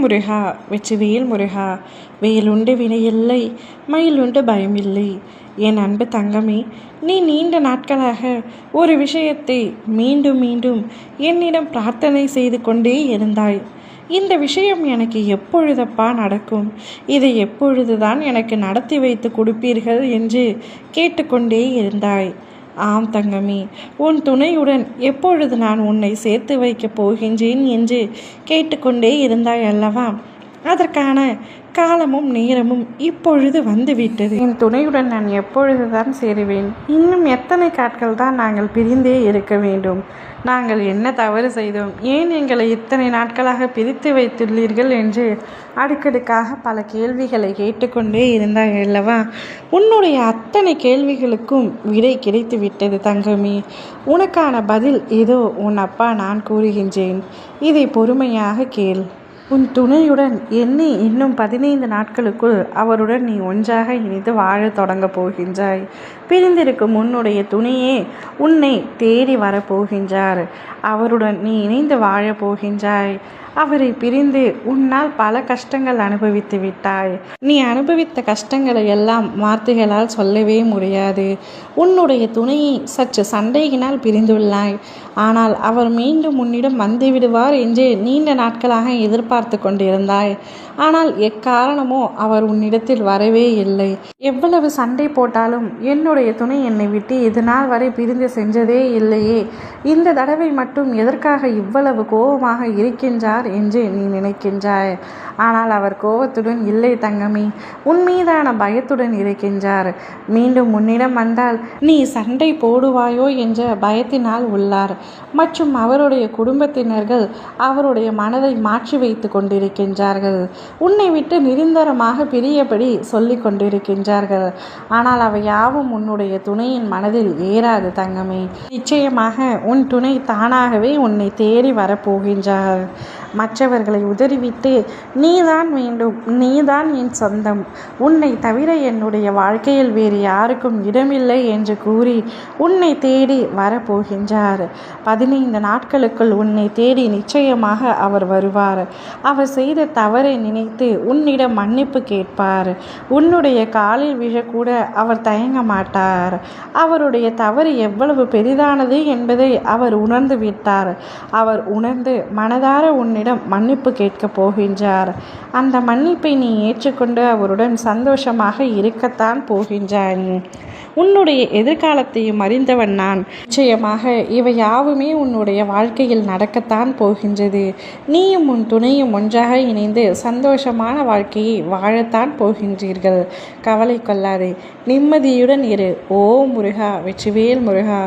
முருகா வெற்றிவேல் முருகா. வேலுண்டு வினையில்லை, மயிலுண்டு பயமில்லை. என் அன்பு தங்கமே, நீ நீண்ட நாட்களாக ஒரு விஷயத்தை மீண்டும் மீண்டும் என்னிடம் பிரார்த்தனை செய்து கொண்டே இருந்தாய். இந்த விஷயம் எனக்கு எப்பொழுதப்பா நடக்கும், இதை எப்பொழுதுதான் எனக்கு நடத்தி வைத்து கொடுப்பீர்கள் என்று கேட்டுக்கொண்டே இருந்தாய். ஆம் தங்கமே, உன் துணையுடன் எப்பொழுது நான் உன்னை சேர்த்து வைக்கப் போகின்றேன் என்று கேட்டுக்கொண்டே இருந்தாய் அல்லவா? அதற்கான காலமும் நேரமும் இப்பொழுது வந்துவிட்டது. என் துணையுடன் நான் எப்பொழுதுதான் சேருவேன்? இன்னும் எத்தனை நாட்கள் தான் நாங்கள் பிரிந்தே இருக்க வேண்டும்? நாங்கள் என்ன தவறு செய்தோம்? ஏன் எங்களை இத்தனை நாட்களாக பிரித்து வைத்துள்ளீர்கள் என்று அடுக்கடுக்காக பல கேள்விகளை கேட்டுக்கொண்டே இருந்தாய் அல்லவா? உன்னுடைய அத்தனை கேள்விகளுக்கும் விடை கிடைத்து விட்டது தங்கமே. உனக்கான பதில் இதோ உன் அப்பா நான் கூறுகின்றேன். இதை பொறுமையாக கேள். உன் துணையுடன் எண்ணி இன்னும் 15 நாட்களுக்குள் அவருடன் நீ ஒன்றாக இணைந்து வாழத் தொடங்கப் போகின்றாய். பிரிந்திருக்கும் உன்னுடைய துணையே உன்னை தேடி வரப்போகின்றார். அவருடன் நீ இணைந்து வாழப் போகின்றாய். அவரை பிரிந்து உன்னால் பல கஷ்டங்கள் அனுபவித்து விட்டாய். நீ அனுபவித்த கஷ்டங்களை எல்லாம் வார்த்தைகளால் சொல்லவே முடியாது. உன்னுடைய துணையை சற்று சண்டையினால் பிரிந்துள்ளாய். ஆனால் அவர் மீண்டும் உன்னிடம் வந்து விடுவார் என்று நீண்ட நாட்களாக எதிர்பார்த்து கொண்டிருந்தாய். ஆனால் எக்காரணமோ அவர் உன்னிடத்தில் வரவே இல்லை. எவ்வளவு சண்டை போட்டாலும் என்னுடைய துணை என்னை விட்டு இது நாள் வரை பிரிந்து சென்றதே இல்லையே, இந்த தடவை மட்டும் எதற்காக இவ்வளவு கோபமாக இருக்கின்றார் என்று நீ நினைக்கின்றாய். ஆனால் அவர் கோபத்துடன் இல்லை தங்கமே, உன் மீதான பயத்துடன் இருக்கின்றார். மீண்டும் உன்னிடம் வந்தால் நீ சண்டை போடுவாயோ என்ற பயத்தினால் உள்ளார். மற்றும் அவருடைய குடும்பத்தினர்கள் அவருடைய மனதை மாற்றி வைத்து கொண்டிருக்கின்றார்கள். உன்னை விட்டு நிரந்தரமாக பிரியபடி சொல்லி கொண்டிருக்கின்றார்கள். ஆனால் அவை யாவும் உன்னுடைய துணையின் மனதில் ஏறாது தங்கமே. நிச்சயமாக உன் துணை தானாகவே உன்னை தேடி வரப்போகின்றார். மற்றவர்களை உதறிவிட்டு நீதான் வேண்டும், நீதான் என் சொந்தம், உன்னை தவிர என்னுடைய வாழ்க்கையில் வேறு யாருக்கும் இடமில்லை என்று கூறி உன்னை தேடி வரப்போகின்றார். 15 நாட்களுக்குள் உன்னை தேடி நிச்சயமாக அவர் வருவார். அவர் செய்த தவறை நினைத்து உன்னிடம் மன்னிப்பு கேட்பார். உன்னுடைய காலில் விழக்கூட அவர் தயங்க மாட்டார். அவருடைய தவறு எவ்வளவு பெரிதானது என்பதை அவர் உணர்ந்து விட்டார். அவர் உணர்ந்து மனதார உன்னிடம் மன்னிப்பு கேட்கப் போகின்றார். அந்த மன்னிப்பை நீ ஏற்றுக்கொண்டு அவருடன் சந்தோஷமாக இருக்கத்தான் போகின்றான். உன்னுடைய எதிர்காலத்தையும் அறிந்தவன் நான். நிச்சயமாக இவை யாவுமே உன்னுடைய வாழ்க்கையில் நடக்கத்தான் போகின்றது. நீயும் உன் துணையும் ஒன்றாக இணைந்து சந்தோஷமான வாழ்க்கையை வாழத்தான் போகின்றீர்கள். கவலை கொள்ளாதே, நிம்மதியுடன் இரு. ஓ முருகா, வெற்றிவேல் முருகா.